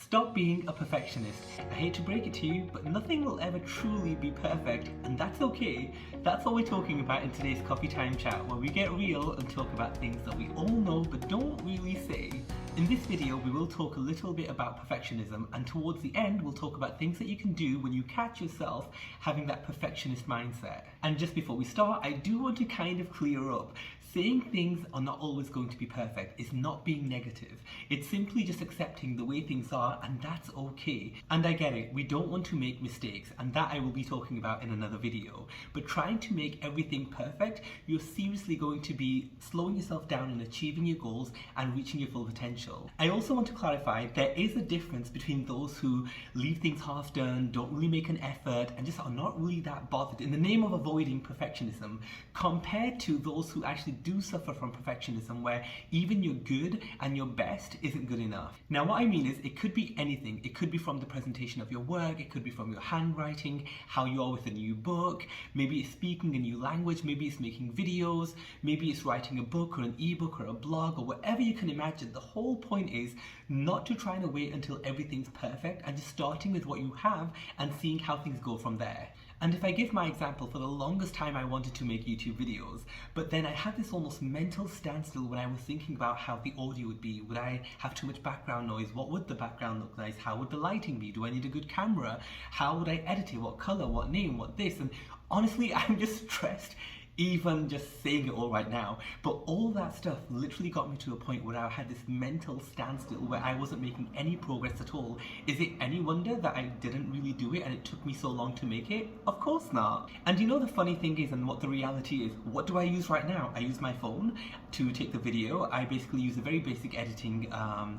Stop being a perfectionist. I hate to break it to you, but nothing will ever truly be perfect, and that's okay. That's what we're talking about in today's Coffee Time Chat, where we get real and talk about things that we all know but don't really say. In this video, we will talk a little bit about perfectionism, and towards the end, we'll talk about things that you can do when you catch yourself having that perfectionist mindset. And just before we start, I do want to kind of clear up. Saying things are not always going to be perfect is not being negative. It's simply just accepting the way things are, and that's okay. And I get it, we don't want to make mistakes, and that I will be talking about in another video. But trying to make everything perfect, you're seriously going to be slowing yourself down in achieving your goals and reaching your full potential. I also want to clarify, there is a difference between those who leave things half done, don't really make an effort, and just are not really that bothered in the name of avoiding perfectionism, compared to those who actually do suffer from perfectionism, where even your good and your best isn't good enough. Now what I mean is, it could be anything. It could be from the presentation of your work, it could be from your handwriting, how you are with a new book, maybe it's speaking a new language, maybe it's making videos, maybe it's writing a book or an ebook or a blog or whatever you can imagine. The whole point is not to try and wait until everything's perfect and just starting with what you have and seeing how things go from there. And if I give my example, for the longest time I wanted to make YouTube videos, but then I had this almost mental standstill when I was thinking about how the audio would be. Would I have too much background noise? What would the background look like? How would the lighting be? Do I need a good camera? How would I edit it? What color? What name? What this? And honestly, I'm just stressed even just saying it all right now. But all that stuff literally got me to a point where I had this mental standstill where I wasn't making any progress at all. Is it any wonder that I didn't really do it and it took me so long to make it? Of course not. And you know the funny thing is, and what the reality is, what do I use right now? I use my phone to take the video. I basically use a very basic editing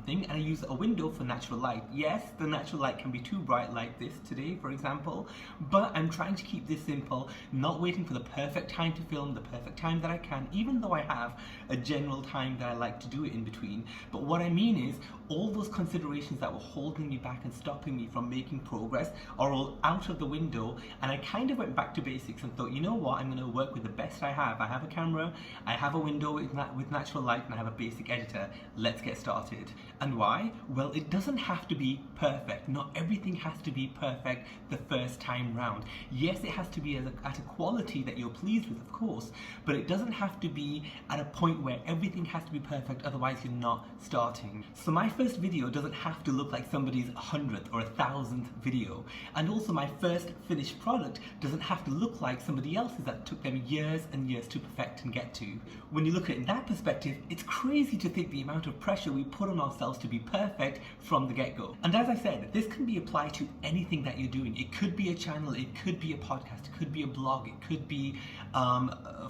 thing, and I use a window for natural light. Yes, the natural light can be too bright like this today, for example, but I'm trying to keep this simple, not waiting for the perfect time to film, the perfect time that I can, even though I have a general time that I like to do it in between. But what I mean is, all those considerations that were holding me back and stopping me from making progress are all out of the window, and I kind of went back to basics and thought, you know what, I'm going to work with the best I have. I have a camera, I have a window with natural light, and I have a basic editor. Let's get started. And why? Well, it doesn't have to be perfect. Not everything has to be perfect the first time round. Yes, it has to be at a quality that you're pleased with, of course, but it doesn't have to be at a point where everything has to be perfect, otherwise you're not starting. So my first video doesn't have to look like somebody's 100th or 1,000th video, and also my first finished product doesn't have to look like somebody else's that took them years and years to perfect and get to. When you look at it in that perspective, it's crazy to think the amount of pressure we put on ourselves to be perfect from the get-go. And as I said, this can be applied to anything that you're doing. It could be a channel, it could be a podcast, it could be a blog, it could be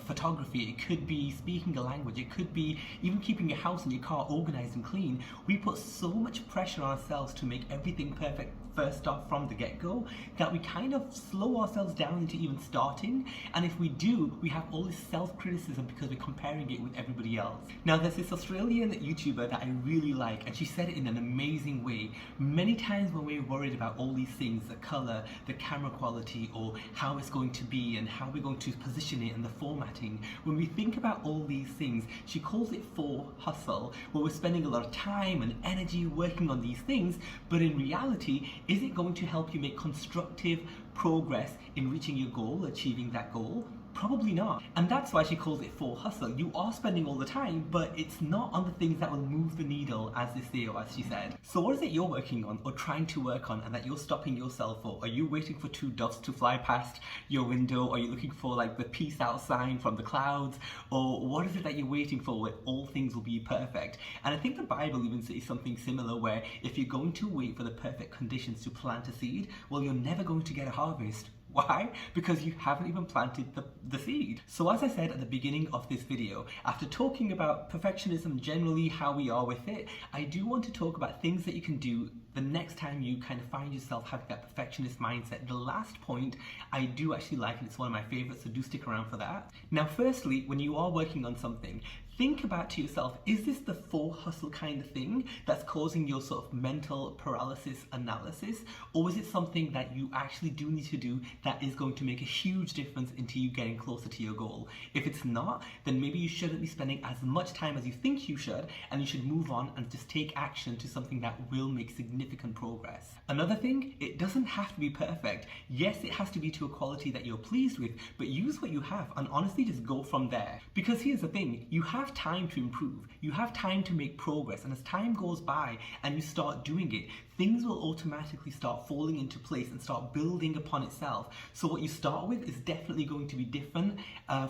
photography, it could be speaking a language, it could be even keeping your house and your car organized and clean. We put so much pressure on ourselves to make everything perfect first off from the get-go that we kind of slow ourselves down into even starting, and if we do, we have all this self-criticism because we're comparing it with everybody else. Now there's this Australian YouTuber that I really like, and she said it in an amazing way. Many times when we're worried about all these things, the color, the camera quality, or how it's going to be and how we're going to position it and the formatting, when we think about all these things, she calls it for hustle, where we're spending a lot of time and energy working on these things, but in reality, is it going to help you make constructive progress in reaching your goal, achieving that goal? Probably not. And that's why she calls it for hustle. You are spending all the time, but it's not on the things that will move the needle, as they say, or as she said. So what is it you're working on or trying to work on and that you're stopping yourself for? Are you waiting for two doves to fly past your window? Are you looking for like the peace out sign from the clouds? Or what is it that you're waiting for where all things will be perfect? And I think the Bible even says something similar, where if you're going to wait for the perfect conditions to plant a seed, well, you're never going to get a harvest. Why? Because you haven't even planted the seed. So as I said at the beginning of this video, after talking about perfectionism generally, how we are with it, I do want to talk about things that you can do the next time you kind of find yourself having that perfectionist mindset. The last point I do actually like, and it's one of my favorites, so do stick around for that. Now firstly, when you are working on something, think about to yourself, is this the full hustle kind of thing that's causing your sort of mental paralysis analysis? Or is it something that you actually do need to do that is going to make a huge difference into you getting closer to your goal? If it's not, then maybe you shouldn't be spending as much time as you think you should, and you should move on and just take action to something that will make significant progress. Another thing, it doesn't have to be perfect. Yes, it has to be to a quality that you're pleased with, but use what you have and honestly just go from there. Because here's the thing, you have time to improve, you have time to make progress, and as time goes by and you start doing it, things will automatically start falling into place and start building upon itself. So what you start with is definitely going to be different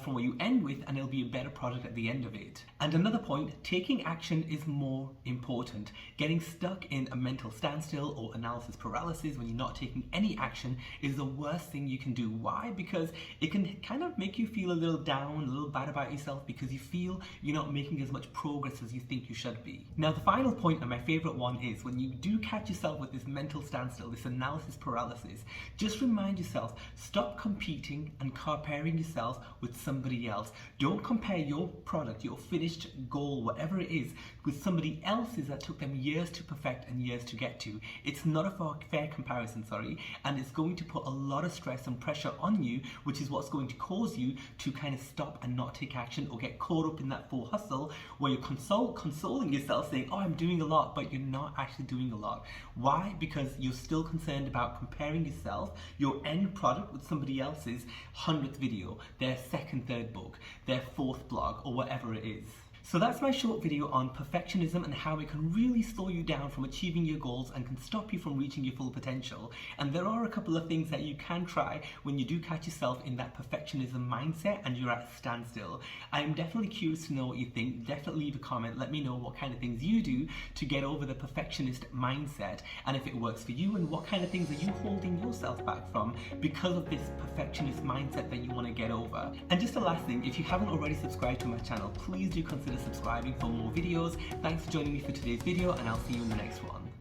from what you end with, and it'll be a better product at the end of it. And another point, taking action is more important. Getting stuck in a mental standstill or analysis paralysis when you're not taking any action is the worst thing you can do. Why? Because it can kind of make you feel a little down, a little bad about yourself because you feel you're not making as much progress as you think you should be. Now the final point, and my favorite one, is when you do catch yourself with this mental standstill, this analysis paralysis, just remind yourself, stop competing and comparing yourself with somebody else. Don't compare your product, your finished goal, whatever it is, with somebody else's that took them years to perfect and years to get to. It's not a fair comparison, and it's going to put a lot of stress and pressure on you, which is what's going to cause you to kind of stop and not take action or get caught up in that full hustle where you're consoling yourself saying, oh, I'm doing a lot, but you're not actually doing a lot. Why? Because you're still concerned about comparing yourself, your end product, with somebody else's 100th video, their second, third book, their fourth blog, or whatever it is. So that's my short video on perfectionism and how it can really slow you down from achieving your goals and can stop you from reaching your full potential. And there are a couple of things that you can try when you do catch yourself in that perfectionism mindset and you're at a standstill. I am definitely curious to know what you think. Definitely leave a comment. Let me know what kind of things you do to get over the perfectionist mindset, and if it works for you, and what kind of things are you holding yourself back from because of this perfectionist mindset that you want to get over. And just the last thing, if you haven't already subscribed to my channel, please do consider subscribing for more videos. Thanks for joining me for today's video, and I'll see you in the next one.